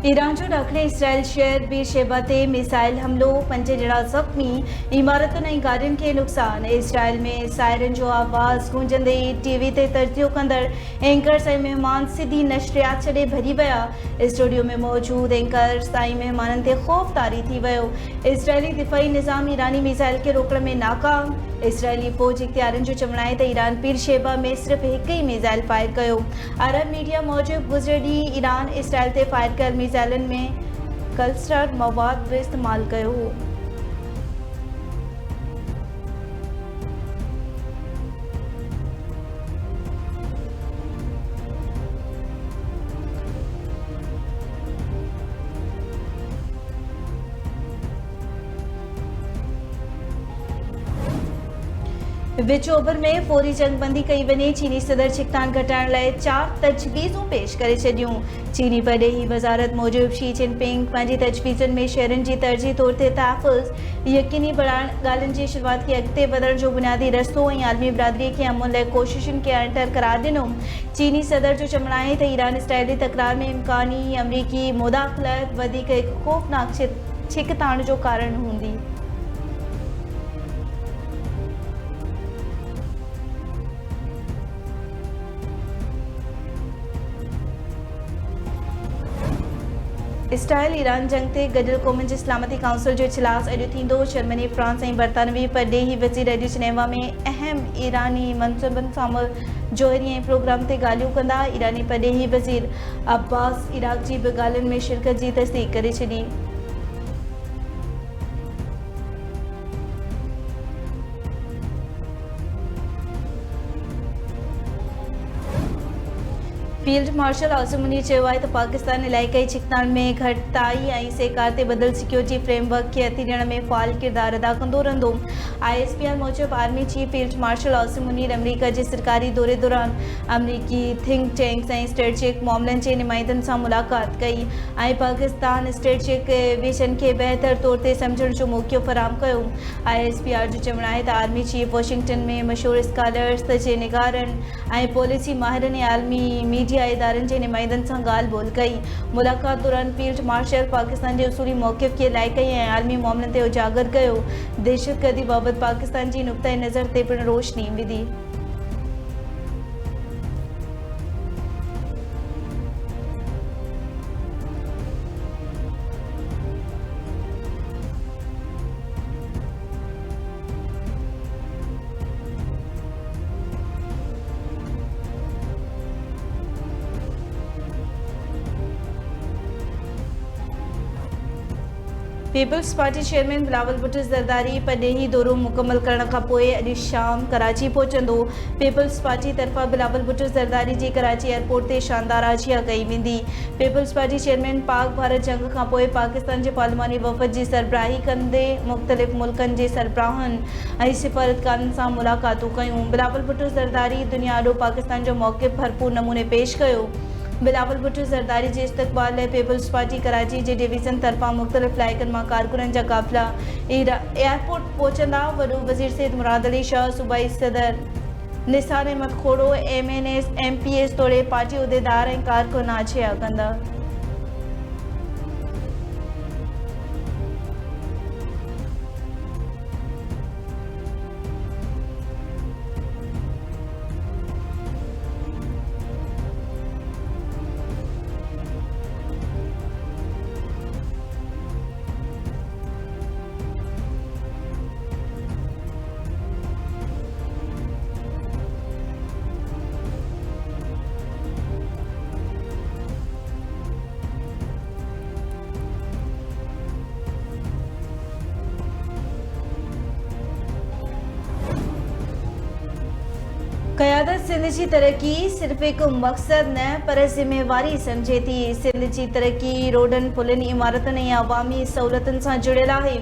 Iran जो ॾखणे Israel शहर Beersheba ते मिसाइल हमिलो, 5 ॼणा ज़ख़्मी, इमारतुनि ऐं गाॾियुनि खे नुक़सान। इसराइल में सायरन जो आवाज़ गूंजंदे ई टीवी ते तर्जुमो कंदड़ एंकर्स ऐं महिमान सिधी नशरियात छॾे भॼी विया। स्टूडियो में मौजूद एंकर्स ऐं महिमाननि ते ख़ौफ़ तारी थी वियो। इसराइली दिफ़ाई निज़ाम ईरानी मिसाइल खे रोकण में नाकाम। इसराइली फ़ौज इख़्तियारनि जो चवणु आहे त ईरान बीरशेबा में सिर्फ़ हिकु ई मिसाइल फायर कयो। अरब मीडिया मूजिबि गुज़िरियल ॾींहुं ईरान इसराइल ते फायर कयल मिसाइलनि में क्लस्टर मवाद बि इस्तेमालु कयो हो। विच ओभर में फौरी जंगबंदी कई वञे। चीनी सदर छिकतान घटाइण लाइ 4 तजवीज़ूं पेश करे छॾियूं। चीनी परॾेही वज़ारत मूजिबि शी जिनपिंग पंहिंजी तजवीज़ुनि में शहरनि जी तरजीह तौर ते तहफ़्फ़ुज़ यक़ीनी बणाइण, ॻाल्हियुनि जी शुरूआत खे अॻिते वधण जो बुनियादी रस्तो ऐं आलमी बिरादरीअ खे अमन लाइ कोशिशुनि खे अणटर करार ॾिनो। चीनी सदर जो चवणु आहे त ईरान इसराइली तकरार में इम्कानी अमरीकी मुदाख़लत वधीक हिकु ख़ौफ़नाक छिकताण जो कारण हूंदी। इसराइल ईरान जंग ते गॾियल क़ौमुनि जी सलामती काउंसिल जो इजलास अॼु थींदो। जर्मनी, फ्रांस ऐं बरतानवी परॾेही वज़ीर अॼु जिनेवा में अहम ईरानी मनसूबनि सां जोहरी ऐं प्रोग्राम ते ॻाल्हियूं कंदा। ईरानी परॾेही वज़ीर अब्बास इराक़ जी बि ॻाल्हियुनि में शिरकत जी तस्दीक़ करे छॾी। फील्ड मार्शल आसिम मुनीर चयो आहे त पाकिस्तान इलाइक़ाई छिकताण में घटिताई ऐं सेकार ते बदल सिक्योरिटी फ्रेमवर्क खे हथी ॾियण में फ़ाल किरदारु अदा कंदो रहंदो। ISPR मूजिबि army chief field marshal Asim Munir America जे सरकारी दौरे दौरान अमरीकी थिंक टैंक्स ऐं स्ट्रेटेजिक मामलनि जे नुमाइंदनि सां मुलाक़ात कई ऐं पाकिस्तान स्ट्रेटेजिक विजन खे बहितर तौर ते सम्झण जो मौक़ो फ़राहम कयो। ISPR जो चवणु आहे त आर्मी चीफ वॉशिंगटन में मशहूरु स्कॉलर्स, तजनिगारनि ऐं पॉलिसी माहिरनि ऐं आलमी मीडिया इदारनि जे नुमाइंदनि सां ॻाल्हि ॿोल कई। मुलाक़ात दौरान फील्ड मार्शल पाकिस्तान जे उसूली मौक़िफ़ खे इलाइक़ाई ऐं आलमी मामलनि ते उजागर कयो। दहशतगर्दी बाबति पाकिस्तान जी नुक़्ताए नज़र ते पिणु रोशनी विधी। पीपल्स पार्टी चेयरमैन बिलावल भुट्टो ज़रदारी परॾेही दौरो मुकमल करण खां पोइ अॼु शाम कराची पहुचंदो। पीपल्स पार्टी तरफ़ां बिलावल भुट्टो ज़रदारी जी कराची एयरपोर्ट ते शानदार आजिया कई वेंदी। पीपल्स पार्टी चेयरमैन पाक भारत जंग खां पोइ पाकिस्तान जे पार्लिमानी वफ़द जी सरबराही कंदे मुख़्तलिफ़ मुल्कनि जे सरबराहनि ऐं सिफ़ारतकारनि सां मुलाक़ातूं कयूं। बिलावल भुट्टो ज़रदारी दुनिया ॾोह पाकिस्तान जो मौक़िफ़ भरपूर नमूने पेश कयो। बिलावल भुट्टो ज़रदारी जे इस्तक़बाल लाइ पीपल्स पार्टी कराची जे डिवीज़न तरफ़ां मुख़्तलिफ़ इलाइक़नि मां कारकुननि जा काफ़िला एयरपोर्ट पहुचंदा। वॾो वज़ीर सैयद मुराद अली शाह, सूबाई सदर निसार अहमद खोड़ो, MNS MPS तोड़े पार्टी उहिदेदार ऐं कारकुन आजिया कंदा। क़यादत सिंध जी तरक्की सिर्फ़ हिकु मक़सदु न पर ज़िम्मेवारी सम्झे थी। सिंध जी तरक्की रोडनि, पुलनि, इमारतुनि ऐं अवामी सहूलियतुनि सां जुड़ियल आहे।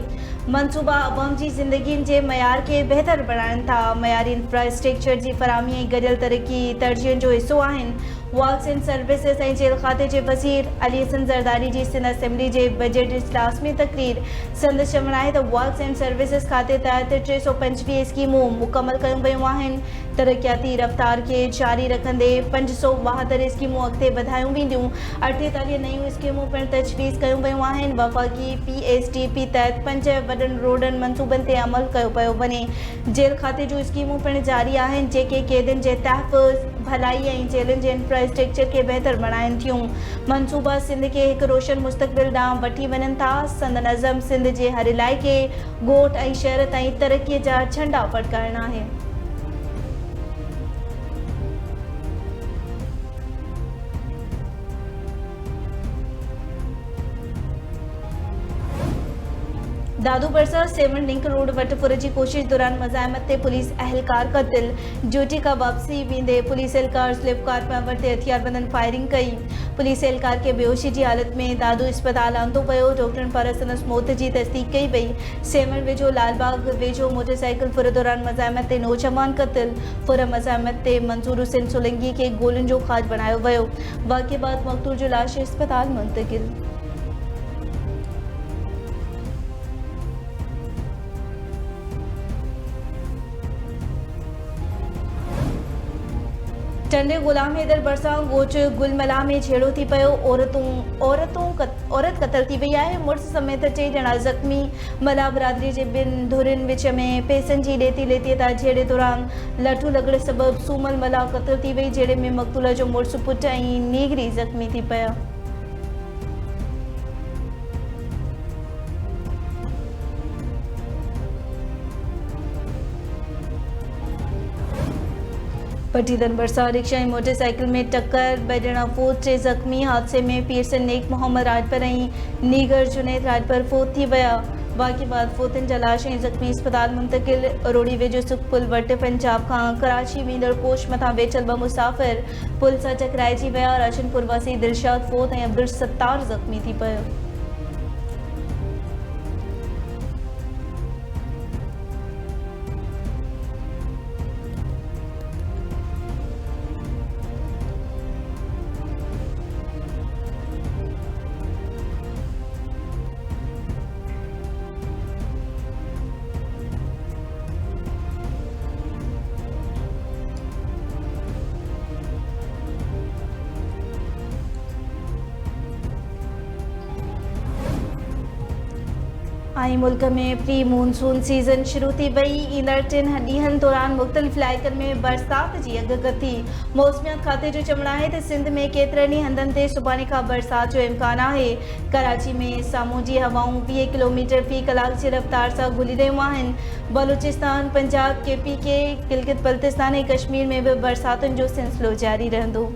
मनसूबा अवाम जी ज़िंदगियुनि जे मयार खे बहितर बणाइनि था। मयारी इंफ्रास्ट्रक्चर जी फराहमी ऐं गॾियल तरक्की तरजीहनि जो हिसो आहिनि। वर्क्स एंड सर्विसेज ऐं जेल खाते जे वज़ीर अली हसन ज़रदारी जी सिंध असेंबली जे बजट इजलास में तक़रीर। संदसि चवणु आहे त वर्क्स एंड सर्विसेज खाते तहत 325 स्कीमूं मुकमल कयूं वयूं आहिनि। तरक़ियाती रफ़्तार के जारी रखंदे 572 स्कीमूं अॻिते वधायूं वेंदियूं। 48 नयूं स्कीमूं पिणु तजवीज़ कयूं वयूं आहिनि। वफ़ाक़ी PSDP तहत 5 वॾनि रोडनि मंसूबनि ते अमल कयो पियो वञे। जेल खाते जूं स्कीमूं पिणु जारी आहिनि जेके क़ैदियुनि जे तहफ़्फ़ुज़, भलाई ऐं जेलुनि जे इंफ्रास्ट्रक्चर खे बहितर बणाइनि थियूं। मंसूबा सिंध खे हिकु रोशन मुस्तक़बिल ॾांहुं वठी वञनि था। संदन अज़म सिंध जे हर इलाइक़े, ॻोठ ऐं शहर ताईं तरक़ीअ जा झंडा फड़काइणु आहे। दादू बरसा 7 लिंक रोड वटि फुर जी कोशिश दौरान मज़ाहमत ते पुलिस अहलकार क़त्ल। ड्यूटी खां वापसी वेंदे पुलिस एहलकार स्लिप कार पिया वरिते हथियारबंदनि फायरिंग कई। पुलिस एहलकार खे बेहोशी जी हालत में दादू अस्पताल आंदो वियो। डॉक्टरनि पारां संदसि मौत जी तस्दीक़ कई वई। सेमण वेझो लालबाग वेझो मोटरसाइकिल फुर दौरान मज़ाहमत ते नौजवान क़त्ल। फुर मज़ाहमत ते मंसूर हुसैन सोलंकी खे गोलियुनि जो खाज बणायो वियो। वाक़िए बाद मक़तूल जो लाश अस्पताल मुंतक़िल। टंडे गुलाम हैदर भरिसां ॻोठ गुलमला में छेड़ो थी पियो। औरत क़त्ल थी वई आहे। मुड़ुस समेत 2 ॼणा ज़ख़्मी। मला बिरादरी जे 2 धुरियुनि विच में पैसनि जी ॾेती लेतीअ तां झेड़े दौरान लठु लॻण सबबि सूमल मला क़त्ल थी वई। झेड़े में मक़तूल जो मुड़ुस, पुटु ऐं नीगरी ज़ख़्मी थी पिया। पटीदन भरिसां रिक्शा ऐं मोटरसाइकिल में टक्कर, 2 ॼणा फोत, 3 ज़ख़्मी। हादसे में पीरसन नेक मोहम्मद राजपर ऐं नीगर जुनैद राजपर फोत थी विया। वाक़िए बाद फोतनि जा लाश ऐं ज़ख़्मी अस्पताल मुंतक़िल। रोड़ी वेझो सुखपुल वटि पंजाब खां कराची वेंदड़ कोच मथां वेठल 2 मुसाफ़िर पुल सां टकराइजी विया। राशनपुर वासी दिलशाद फोत ऐं अब्दुल सत्तार ज़ख़्मी थी पियो। मुल्क में प्री मानसून सीज़न शुरू थी वई। ईंदड़ 3 ॾींहनि दौरान मुख़्तलिफ़ इलाइक़नि में बरसात जी अॻकथी। मौसमियात खाते जो चवणु आहे त सिंध में केतिरनि ई हंधनि ते सुभाणे खां बरसात जो इम्कान आहे। कराची में सामूंडी हवाऊं 20 किलोमीटर फ़ी कलाक जी रफ़्तार सां घुली रहियूं आहिनि। बलूचिस्तान, पंजाब, KPK, गिलगित बल्तिस्तान ऐं कश्मीर में बि बरसातुनि जो सिलसिलो जारी रहंदो।